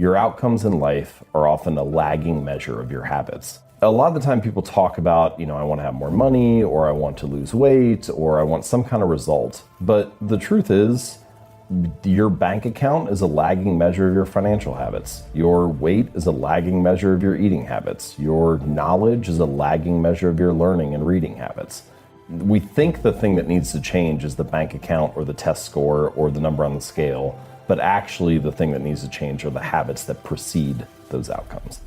Your outcomes in life are often a lagging measure of your habits. A lot of the time people talk about, I want to have more money, or I want to lose weight, or I want some kind of result. But the truth is, your bank account is a lagging measure of your financial habits. Your weight is a lagging measure of your eating habits. Your knowledge is a lagging measure of your learning and reading habits. We think the thing that needs to change is the bank account or the test score or the number on the scale, but actually the thing that needs to change are the habits that precede those outcomes.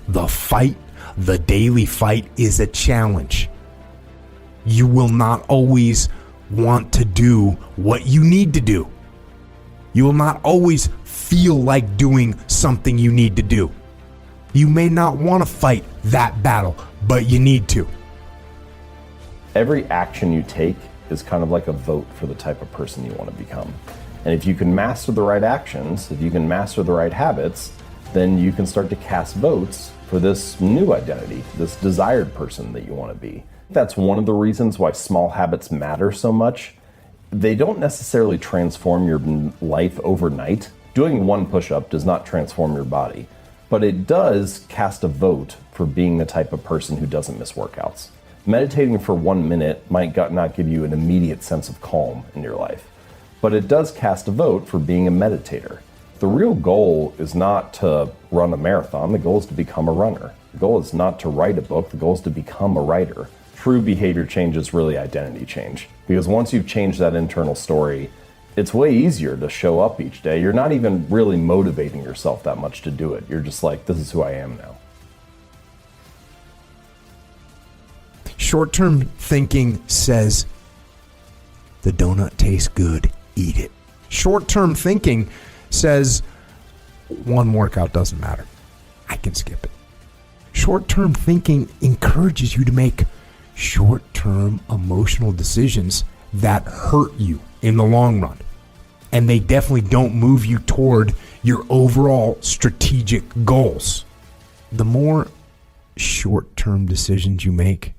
The fight, the daily fight, is a challenge. You will not always want to do what you need to do. You will not always feel like doing something you need to do. You may not want to fight that battle, but you need to. Every action you take is kind of like a vote for the type of person you want to become. And if you can master the right actions, if you can master the right habits, then you can start to cast votes for this new identity, this desired person that you want to be. That's one of the reasons why small habits matter so much. They don't necessarily transform your life overnight. Doing one push-up does not transform your body, but it does cast a vote for being the type of person who doesn't miss workouts. Meditating for 1 minute might not give you an immediate sense of calm in your life, but it does cast a vote for being a meditator. The real goal is not to run a marathon. The goal is to become a runner. The goal is not to write a book. The goal is to become a writer. True behavior change is really identity change, because once you've changed that internal story, it's way easier to show up each day. You're not even really motivating yourself that much to do it. You're just like, this is who I am now. Short-term thinking says, the donut tastes good, eat it. Short-term thinking says, one workout doesn't matter, I can skip it. Short-term thinking encourages you to make short-term emotional decisions that hurt you in the long run. And they definitely don't move you toward your overall strategic goals. The more short-term decisions you make,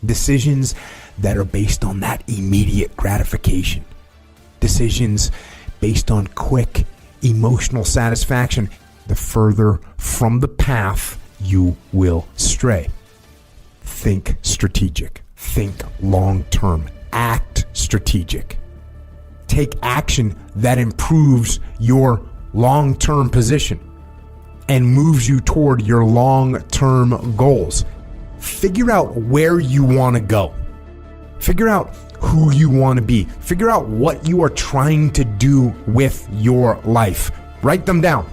decisions that are based on that immediate gratification, decisions based on quick emotional satisfaction, the further from the path you will stray. Think strategic. Think long-term. Act strategic. Take action that improves your long-term position and moves you toward your long-term goals. Figure out where you want to go. Figure out who you want to be. Figure out what you are trying to do with your life. Write them down.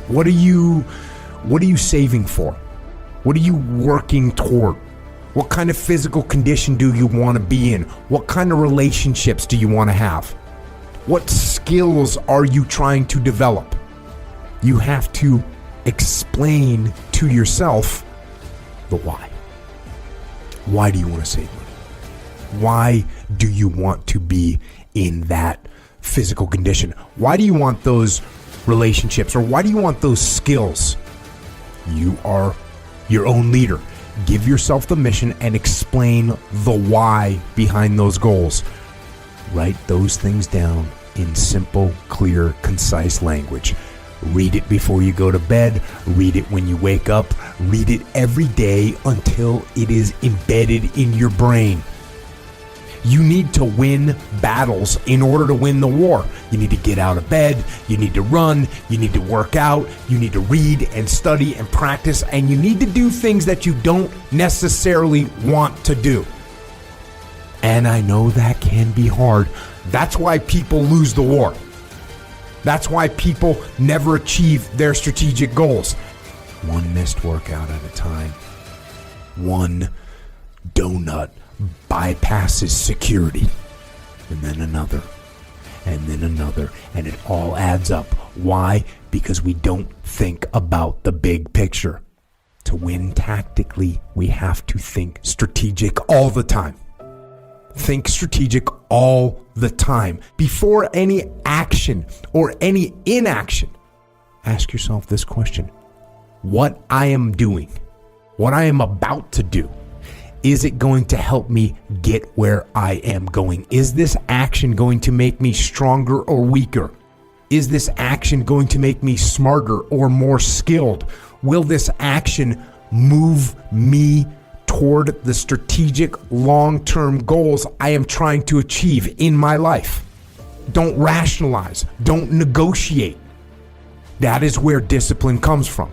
What are you saving for? What are you working toward? What kind of physical condition do you want to be in? What kind of relationships do you want to have? What skills are you trying to develop? You have to explain to yourself the why. Why do you want to save money? Why do you want to be in that physical condition? Why do you want those relationships, or why do you want those skills? You are your own leader. Give yourself the mission and explain the why behind those goals. Write those things down in simple, clear, concise language. Read it before you go to bed. Read it when you wake up. Read it every day until it is embedded in your brain. You need to win battles in order to win the war. You need to get out of bed. You need to run. You need to work out. You need to read and study and practice. And you need to do things that you don't necessarily want to do. And I know that can be hard. That's why people lose the war. That's why people never achieve their strategic goals. One missed workout at a time. One donut bypasses security, and then another, and then another, and it all adds up. Why? Because we don't think about the big picture. To win tactically, we have to think strategic all the time. Think strategic all the time. Before any action or any inaction, ask yourself this question: what I am doing, what I am about to do, Is it going to help me get where I am going? Is this action going to make me stronger or weaker? Is this action going to make me smarter or more skilled? Will this action move me toward the strategic long-term goals I am trying to achieve in my life? Don't rationalize. Don't negotiate. That is where discipline comes from.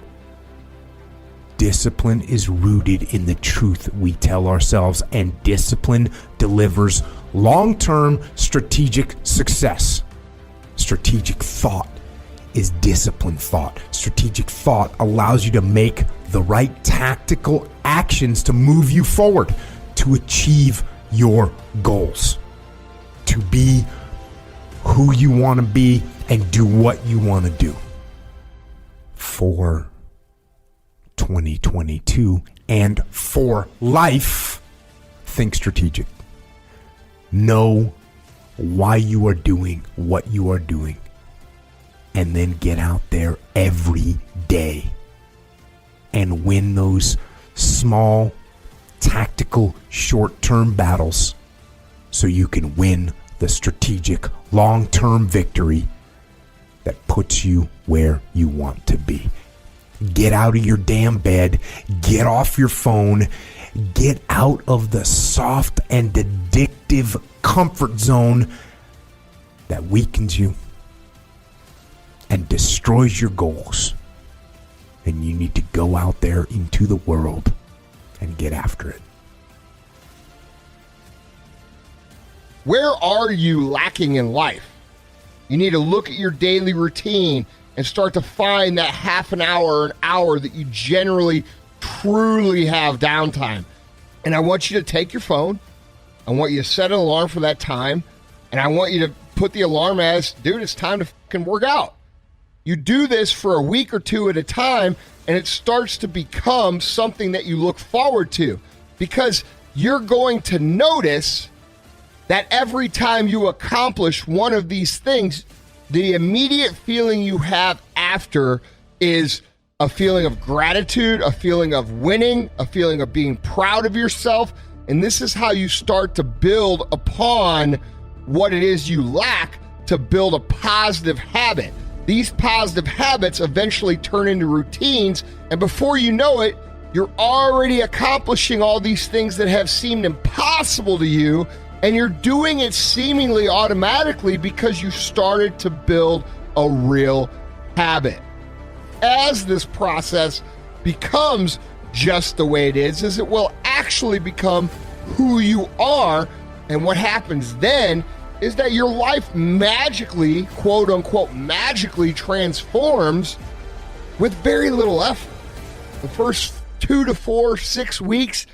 Discipline is rooted in the truth we tell ourselves, and discipline delivers long-term strategic success. Strategic thought is disciplined thought. Strategic thought allows you to make the right tactical actions to move you forward, to achieve your goals, to be who you want to be and do what you want to do. For 2022 and for life, think strategic. Know why you are doing what you are doing, and then get out there every day and win those small, tactical, short-term battles so you can win the strategic, long-term victory that puts you where you want to be. Get out of your damn bed. Get off your phone. Get out of the soft and addictive comfort zone that weakens you and destroys your goals. And you need to go out there into the world and get after it. Where are you lacking in life? You need to look at your daily routine and start to find that half an hour or an hour that you generally truly have downtime. And I want you to take your phone. I want you to set an alarm for that time. And I want you to put the alarm as, dude, it's time to fucking work out. You do this for a week or two at a time, and it starts to become something that you look forward to, because you're going to notice that every time you accomplish one of these things, the immediate feeling you have after is a feeling of gratitude, a feeling of winning, a feeling of being proud of yourself. And this is how you start to build upon what it is you lack to build a positive habit. These positive habits eventually turn into routines, and before you know it, you're already accomplishing all these things that have seemed impossible to you, and you're doing it seemingly automatically because you started to build a real habit. As this process becomes just the way it is it will actually become who you are, and what happens then is that your life magically, quote unquote, magically transforms with very little effort. The first 2 to 4, 6 weeks,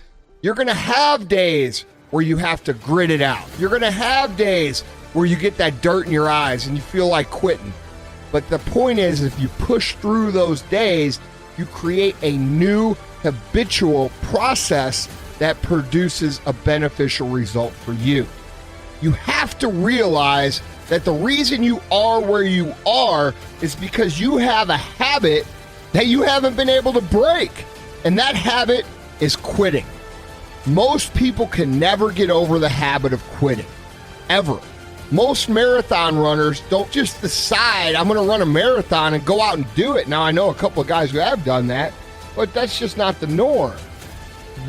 you're going to have days where you have to grit it out. You're going to have days where you get that dirt in your eyes and you feel like quitting. But the point is, if you push through those days, you create a new habitual process that produces a beneficial result for you. You have to realize that the reason you are where you are is because you have a habit that you haven't been able to break. And that habit is quitting. Most people can never get over the habit of quitting, ever. Most marathon runners don't just decide, I'm going to run a marathon and go out and do it. Now, I know a couple of guys who have done that, but that's just not the norm.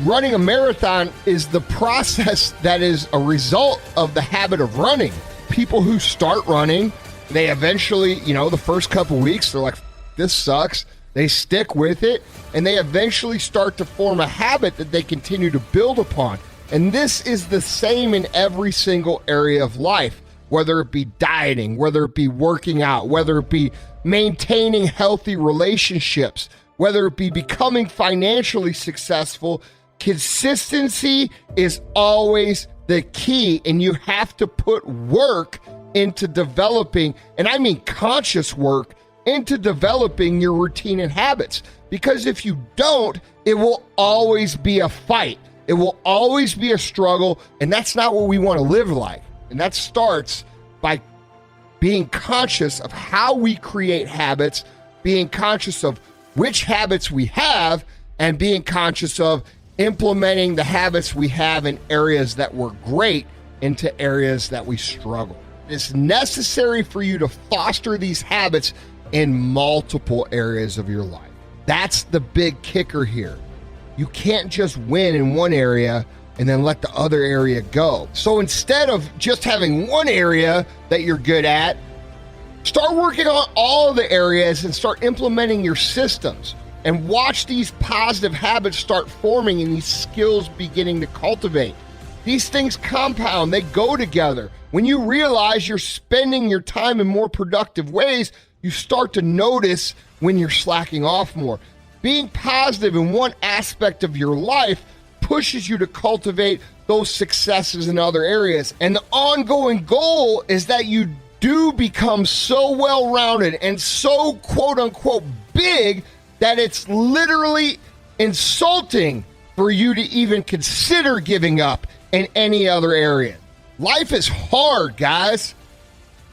Running a marathon is the process that is a result of the habit of running. People who start running, they eventually, the first couple weeks, they're like, this sucks. They stick with it, and they eventually start to form a habit that they continue to build upon. And this is the same in every single area of life, whether it be dieting, whether it be working out, whether it be maintaining healthy relationships, whether it be becoming financially successful. Consistency is always the key, and you have to put work into developing, and I mean conscious work, into developing your routine and habits. Because if you don't, it will always be a fight. It will always be a struggle, and that's not what we want to live like. And that starts by being conscious of how we create habits, being conscious of which habits we have, and being conscious of, implementing the habits we have in areas that were great into areas that we struggle. It's necessary for you to foster these habits in multiple areas of your life. That's the big kicker here. You can't just win in one area and then let the other area go. So instead of just having one area that you're good at, start working on all of the areas and start implementing your systems, and watch these positive habits start forming and these skills beginning to cultivate. These things compound, they go together. When you realize you're spending your time in more productive ways, you start to notice when you're slacking off more. Being positive in one aspect of your life pushes you to cultivate those successes in other areas. And the ongoing goal is that you do become so well-rounded and so quote-unquote big that it's literally insulting for you to even consider giving up in any other area. Life is hard, guys.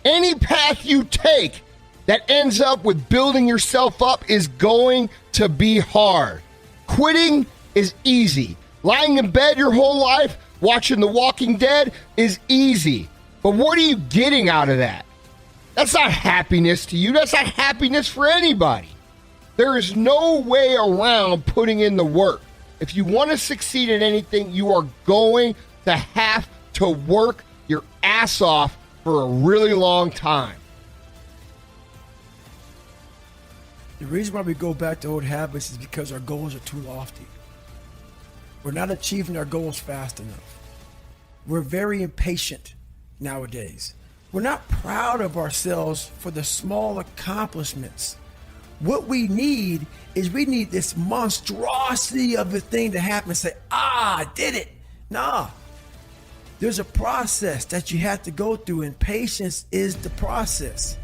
Any path you take that ends up with building yourself up is going to be hard. Quitting is easy. Lying in bed your whole life watching The Walking Dead is easy. But what are you getting out of that? That's not happiness to you. That's not happiness for anybody. There is no way around putting in the work. If you want to succeed in anything, you are going to have to work your ass off for a really long time. The reason why we go back to old habits is because our goals are too lofty. We're not achieving our goals fast enough. We're very impatient nowadays. We're not proud of ourselves for the small accomplishments. What we need is we need this monstrosity of a thing to happen and say, I did it. Nah, there's a process that you have to go through, and patience is the process.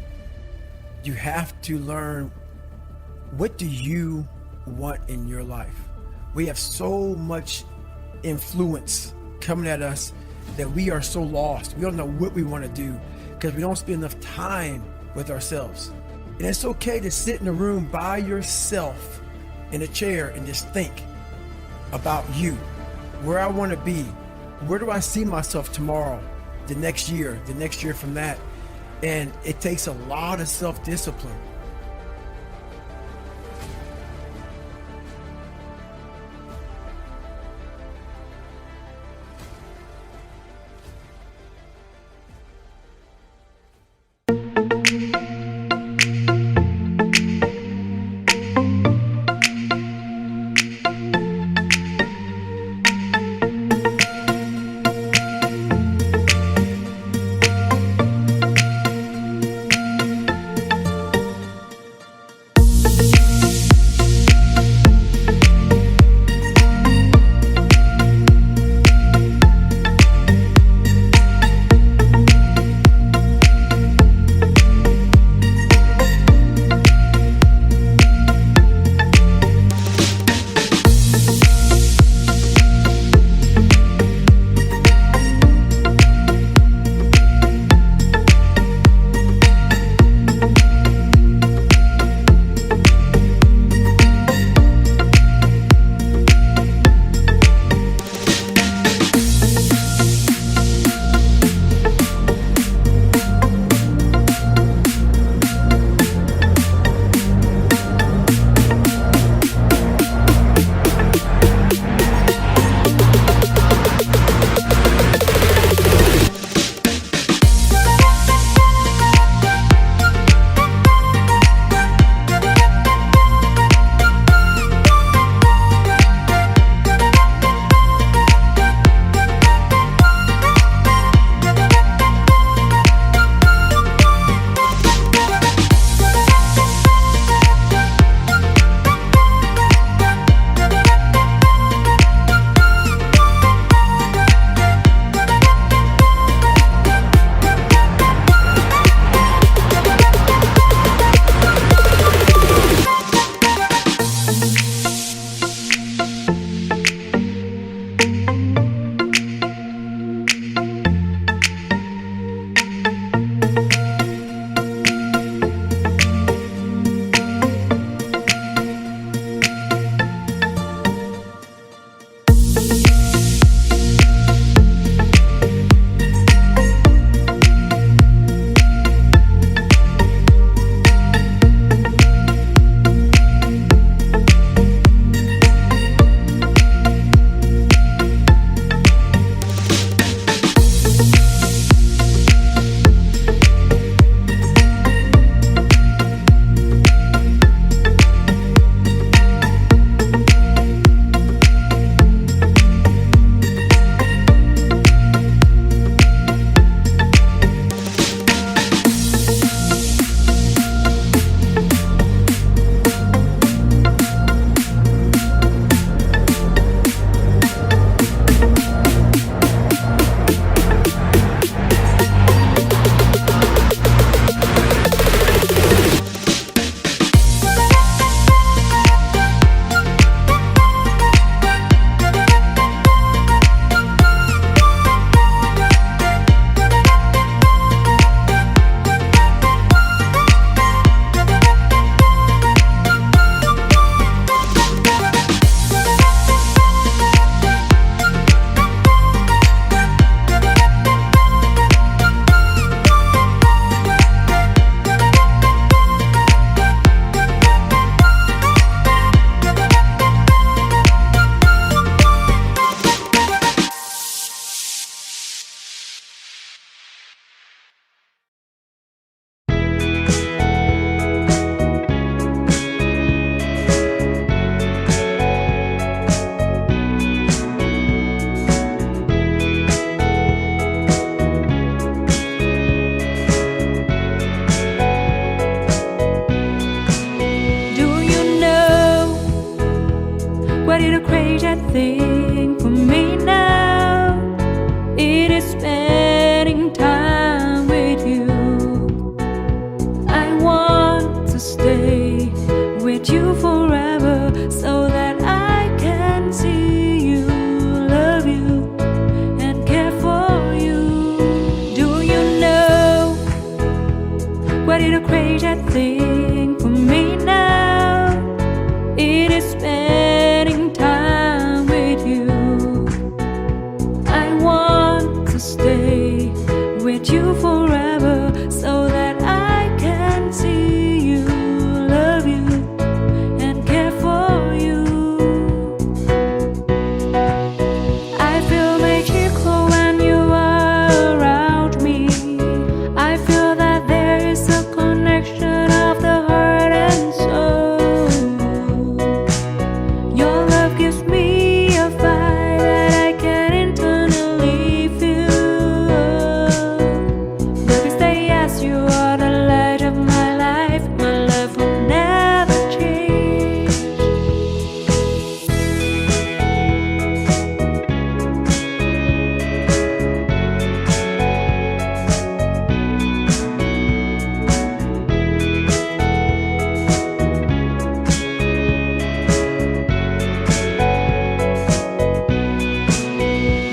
You have to learn, what do you want in your life? We have so much influence coming at us that we are so lost. We don't know what we want to do because we don't spend enough time with ourselves. And it's okay to sit in a room by yourself in a chair and just think about you, where I want to be, where do I see myself tomorrow, the next year from that. And it takes a lot of self-discipline. to stay with you forever so that I can see you, love you, and care for you. I feel magical when you are around me. I feel that there is a connection of the heart and soul. Your love gives me a fire that I can internally feel. But if they ask, you are the light of my life. My love will never change.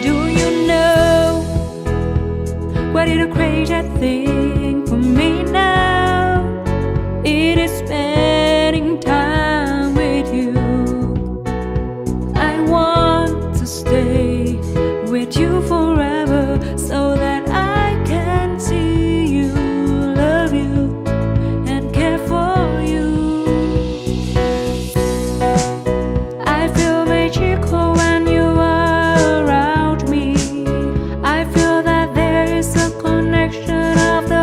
Do you know what is a crazy thing for me now? It is spending time with you. I want to stay with you forever so that I can see you, love you, and care for you. I feel magical when you are around me. I feel that there is a connection of the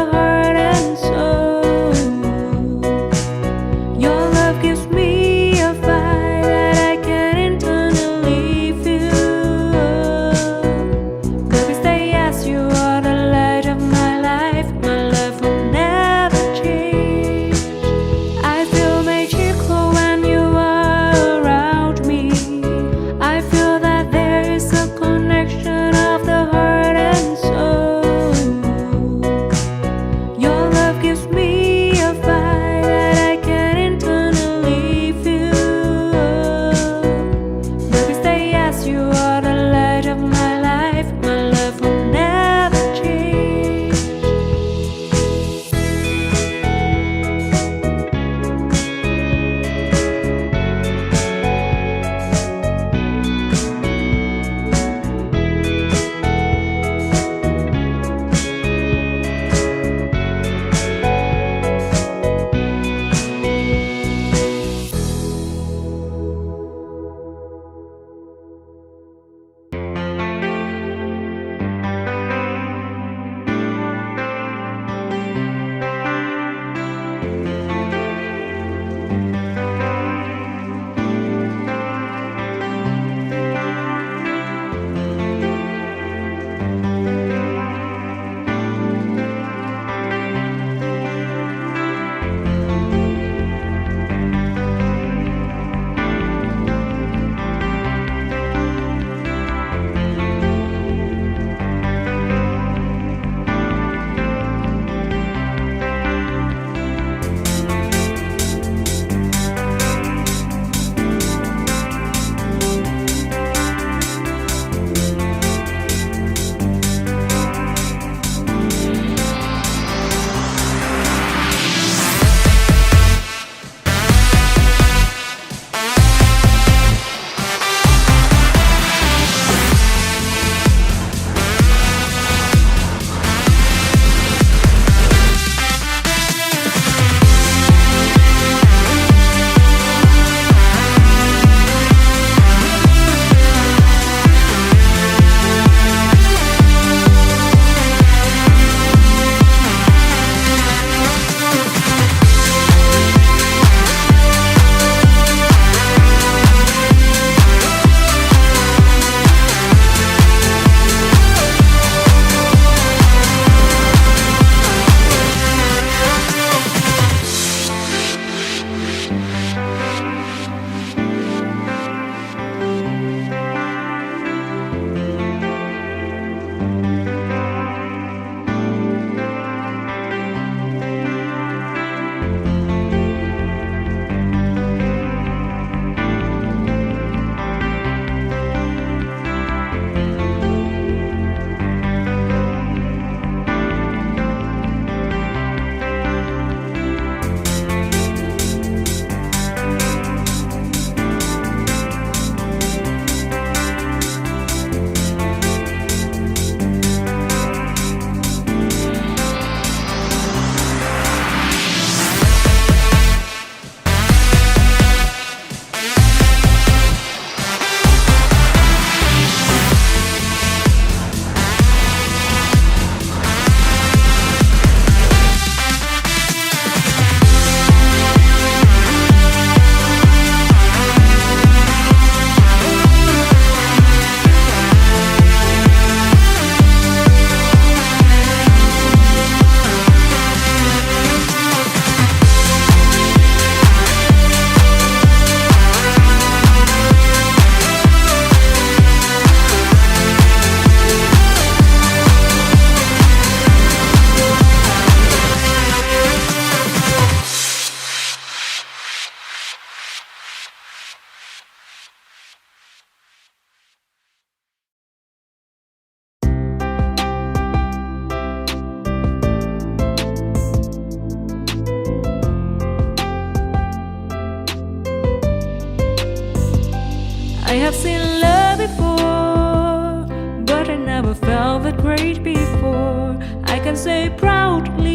have seen love before, but I never felt that great before. I can say proudly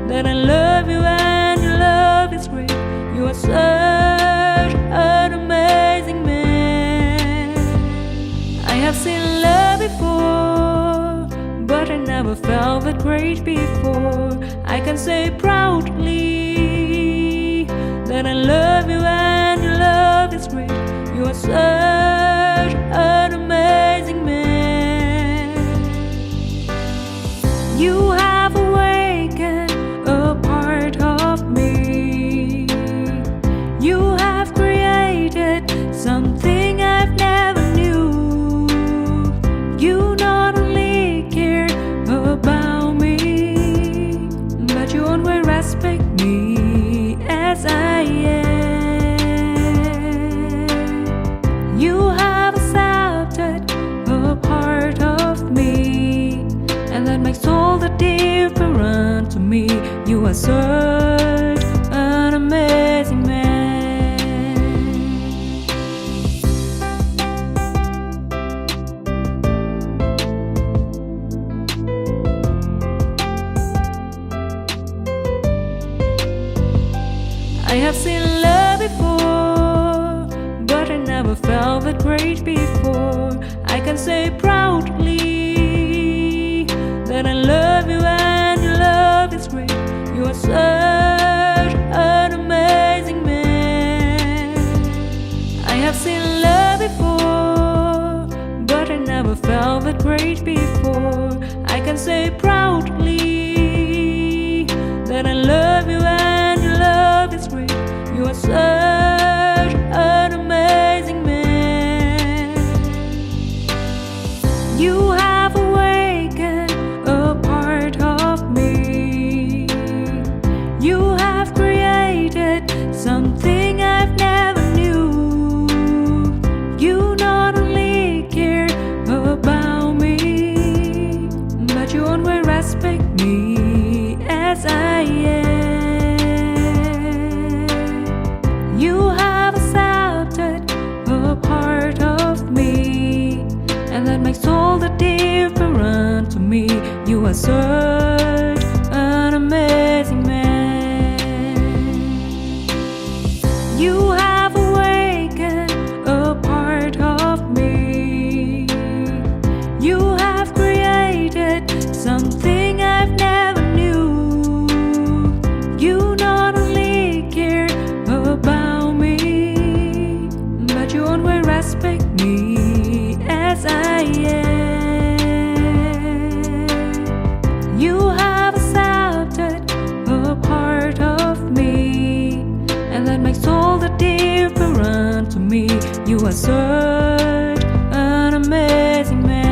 that I love you and your love is great. You are such an amazing man. I have seen love before, but I never felt that great before. I can say proudly that I love you and your love is great. You are such an amazing man. You have awakened a part of me. You have created something I've never knew. You not only care about me, but you always respect me as I am. You have accepted a part of me, and that makes all the difference to me. You are such an amazing man. I have seen love before, but I never felt that great before. I can say proudly that I love you and your love is great. You are such an amazing man. I have seen love before, but I never felt that great before. I can say proudly that I love you and your love is great. You are such an amazing man. You have awakened a part of me. You have created something I've never knew. You not only care about me, but you always respect me as I am. You have accepted a part of me, and that makes all the difference to me. You are such an amazing man. You have awakened a part of me. You have created something I've never knew. You not only care about me, but you always respect me as I am. You have accepted a part of me, and that makes all the difference to me. You are such an amazing man.